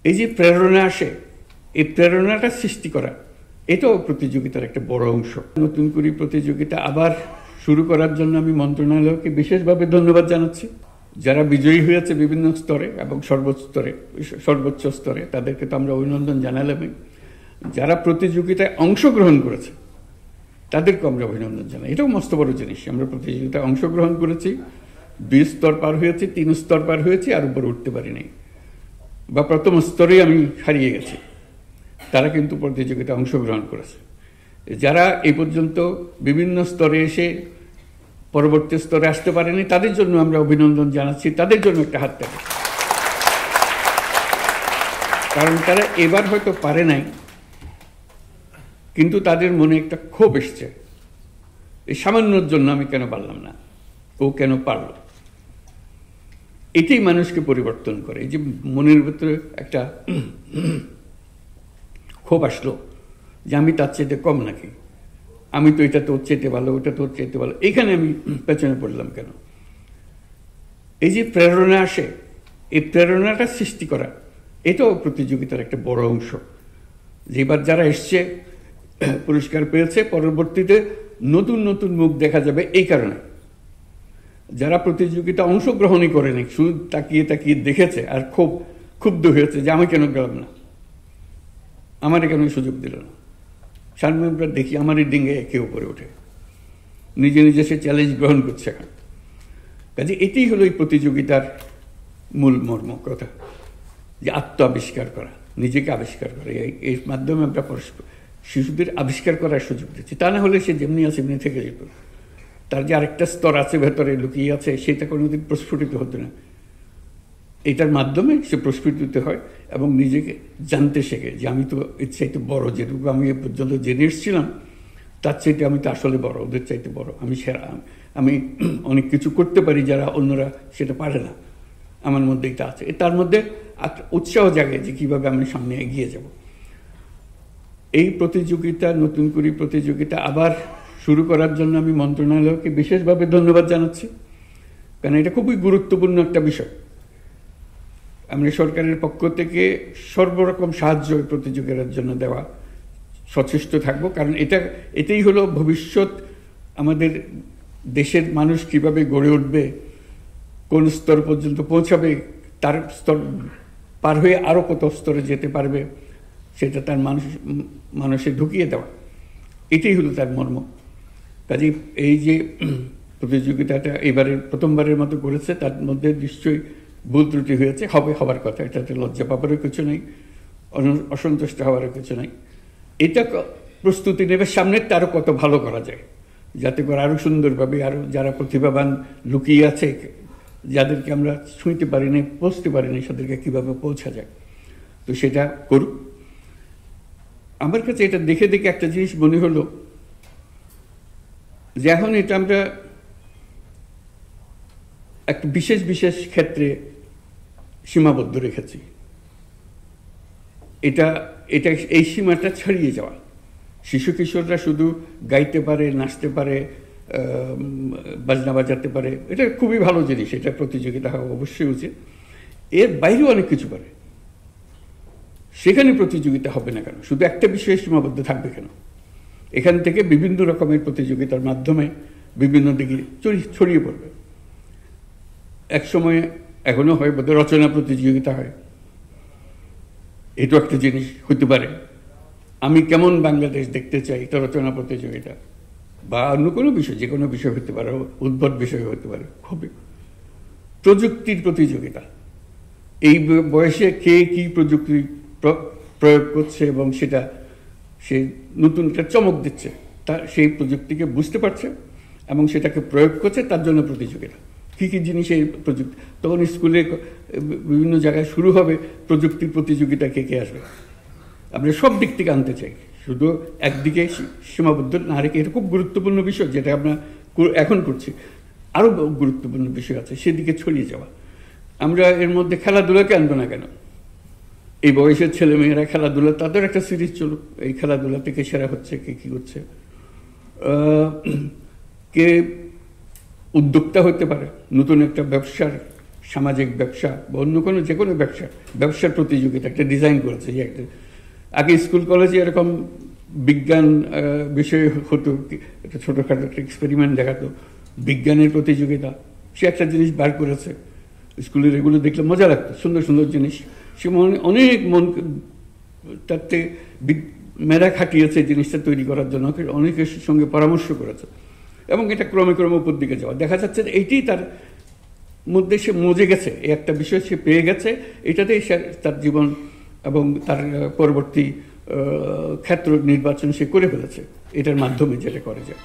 এই যে প্রেরণা আসে, এই প্রেরণাটা সৃষ্টি করা এটাও প্রতিযোগিতার একটা বড় অংশ। নতুন করে প্রতিযোগিতা আবার শুরু করার জন্য আমি মন্ত্রণালয়কে বিশেষভাবে ধন্যবাদ জানাচ্ছি। যারা বিজয়ী হয়েছে বিভিন্ন স্তরে এবং সর্বোচ্চ স্তরে তাদেরকে তো আমরা অভিনন্দন জানালামই। যারা প্রতিযোগিতায় অংশগ্রহণ করেছে তাদেরকে আমরা অভিনন্দন জানাই। এটাও মস্ত বড় জিনিস। আমরা প্রতিযোগিতায় অংশগ্রহণ করেছি, 2 স্তর পার হয়েছি, 3 স্তর পার হয়েছি, আর উপরে উঠতে পারি নাই, বা প্রথম স্তরেই আমি হারিয়ে গেছি। তারা কিন্তু প্রতিযোগিতায় অংশগ্রহণ করেছে। যারা এই পর্যন্ত বিভিন্ন স্তরে এসে পরবর্তী স্তরে আসতে পারেনি তাদের জন্য আমরা অভিনন্দন জানাচ্ছি, তাদের জন্য একটা হাত তালি। কারণ তারা এবার হয়তো পারে নাই, কিন্তু তাদের মনে একটা ক্ষোভ এসছে, এই সামান্যর জন্য আমি কেন পারলাম না, ও কেন পারল। এটাই মানুষকে পরিবর্তন করে। এই যে মনের ভিতরে একটা ক্ষোভ আসলো যে আমি তার চাইতে কম নাকি, আমি তো এটা তোর চাইতে ভালো, ওটা তোর চাইতে ভালো, এইখানে আমি পেছনে পড়লাম কেন। এই যে প্রেরণা আসে, এই প্রেরণাটা সৃষ্টি করা এটাও প্রতিযোগিতার একটা বড় অংশ। যেবার যারা এসছে পুরস্কার পেয়েছে, পরবর্তীতে নতুন নতুন মুখ দেখা যাবে। এই কারণে যারা প্রতিযোগিতা অংশগ্রহণই করেনি, শুধু তাকিয়ে তাকিয়ে দেখেছে আর খুব ক্ষুব্ধ হয়েছে যে আমি কেন গেলাম না, আমার কেন সুযোগ দিল না। সামনে দেখি আমারই ডিঙ্গে কেউ উপরে ওঠে, নিজে নিজে সে চ্যালেঞ্জ গ্রহণ করছে এখন। কাজে এটাই হলো এই প্রতিযোগিতার মূল মর্ম কথা, যে আত্ম আবিষ্কার করা, নিজেকে আবিষ্কার করা। এর মাধ্যমে আমরা শিশুদের আবিষ্কার করার সুযোগ দিচ্ছি। তা না হলে সে যেমনি আছে এমনি থেকে যেত। তার যে আরেকটা স্তর আছে ভেতরে লুকিয়ে আছে, সেটা কোনোদিন প্রস্ফুটিত হতো না। এটার মাধ্যমে সে প্রস্ফুটিত হয় এবং নিজেকে জানতে শেখে যে আমি তো এর চাইতে বড়, যেটুকু আমি এ পর্যন্ত জেনে এসেছিলাম তার চাইতে আমি তো আসলে বড়, ওদের চাইতে বড়, আমি সেরা, আমি অনেক কিছু করতে পারি যারা অন্যরা সেটা পারে না, আমার মধ্যে এটা আছে। তার মধ্যে উৎসাহ জাগে যে কীভাবে আমি সামনে এগিয়ে যাব। এই প্রতিযোগিতা, নতুন করে প্রতিযোগিতা আবার শুরু করার জন্য আমি মন্ত্রণালয়কে বিশেষভাবে ধন্যবাদ জানাচ্ছি, কারণ এটা খুবই গুরুত্বপূর্ণ একটা বিষয়। আমরা সরকারের পক্ষ থেকে সর্বরকম সাহায্য প্রতিযোগিতার জন্য দেওয়া সচেষ্ট থাকবো, কারণ এটাই হলো ভবিষ্যৎ। আমাদের দেশের মানুষ কিভাবে গড়ে উঠবে, কোন স্তর পর্যন্ত পৌঁছাবে, তার স্তর পার হয়ে আরও কত স্তরে যেতে পারবে, সেটা তার মানুষে ঢুকিয়ে দেওয়া, এটাই হলো তার মর্ম। কাজে এই যে প্রতিযোগিতাটা এবারের প্রথমবারের মতো করেছে, তার মধ্যে নিশ্চয়ই ভুল ত্রুটি হয়েছে, হবার কথা, এটাতে লজ্জা পাবারও কিছু নেই, অসন্তুষ্ট হওয়ারও কিছু নেই। এটা প্রস্তুতি নেবে সামনে আরও কত ভালো করা যায়, যাতে করে আরও সুন্দরভাবে আরও যারা প্রতিভাবান লুকিয়ে আছে, যাদেরকে আমরা ছুঁইতে পারিনি, পৌঁছতে পারিনি, তাদেরকে কীভাবে পৌঁছা যায়, তো সেটা করুক। আমার কাছে এটা দেখে দেখে একটা জিনিস মনে হলো যে এখন এটা আমরা একটা বিশেষ বিশেষ ক্ষেত্রে সীমাবদ্ধ রেখেছি। এটা এই সীমাটা ছাড়িয়ে যাওয়া। শিশু কিশোররা শুধু গাইতে পারে, নাচতে পারে, বাজনা বাজাতে পারে, এটা খুবই ভালো জিনিস, এটা প্রতিযোগিতা হওয়া অবশ্যই উচিত। এর বাইরেও অনেক কিছু পারে, সেখানে প্রতিযোগিতা হবে না কেন? শুধু একটা বিষয়ে সীমাবদ্ধ থাকবে কেন? এখান থেকে বিভিন্ন রকমের প্রতিযোগিতার মাধ্যমে বিভিন্ন দিকে ছড়িয়ে পড়বে। এক সময় এখনো হয় বোধহয় রচনা প্রতিযোগিতা হয়, এটাও একটা জিনিস হতে পারে। আমি কেমন বাংলাদেশ দেখতে চাই, এটা রচনা প্রতিযোগিতা, বা অন্য কোনো বিষয়, যে কোনো বিষয় হতে পারে, উদ্ভট বিষয় হতে পারে, হবে। প্রযুক্তির প্রতিযোগিতা, এই বয়সে কে কি প্রযুক্তি প্রয়োগ করছে এবং সেটা সে নতুন একটা চমক দিচ্ছে, তার সেই প্রযুক্তিকে বুঝতে পারছে এবং সেটাকে প্রয়োগ করছে, তার জন্য প্রতিযোগিতা। কী কী জিনিস এই প্রযুক্তি, তখন স্কুলে বিভিন্ন জায়গায় শুরু হবে প্রযুক্তির প্রতিযোগিতা, কে কে আসবে। আমরা সব দিক থেকে আনতে চাই, শুধু একদিকে সীমাবদ্ধ না রেখে। এটা খুব গুরুত্বপূর্ণ বিষয়, যেটা আমরা এখন করছি। আরও গুরুত্বপূর্ণ বিষয় আছে, সেদিকে ছড়িয়ে যাওয়া। আমরা এর মধ্যে খেলাধুলাকে আনবো না কেন? এই বয়সের ছেলেমেয়েরা খেলাধুলা, তাদের একটা সিরিজ চলুক, এই খেলাধুলা থেকে সেরা হচ্ছে, কে কী করছে, কে উদ্যোক্তা হতে পারে, নতুন একটা ব্যবসার সামাজিক ব্যবসা বা অন্য কোনো যে কোনো ব্যবসার প্রতিযোগিতা একটা ডিজাইন করেছে। যে একটা আগে স্কুল কলেজে এরকম বিজ্ঞান বিষয় হতো, একটা ছোটোখাটো একটা এক্সপেরিমেন্ট দেখাতো, বিজ্ঞানের প্রতিযোগিতা। সে একটা জিনিস বার করেছে, স্কুলের এগুলো দেখলে মজা লাগতো, সুন্দর সুন্দর জিনিস। সে অনেক মন তাতে মেধা খাটিয়েছে জিনিসটা তৈরি করার জন্য, অনেকের সঙ্গে পরামর্শ করেছে, এবং এটা ক্রমে ক্রমে উপর দিকে যাওয়া দেখা যাচ্ছে যে এইটি তার মধ্যে সে মজে গেছে, এই একটা বিষয় সে পেয়ে গেছে, এটাতেই সে তার জীবন এবং তার পরবর্তী ক্ষেত্র নির্বাচন সে করে ফেলেছে, এটার মাধ্যমে যেটা করে যায়।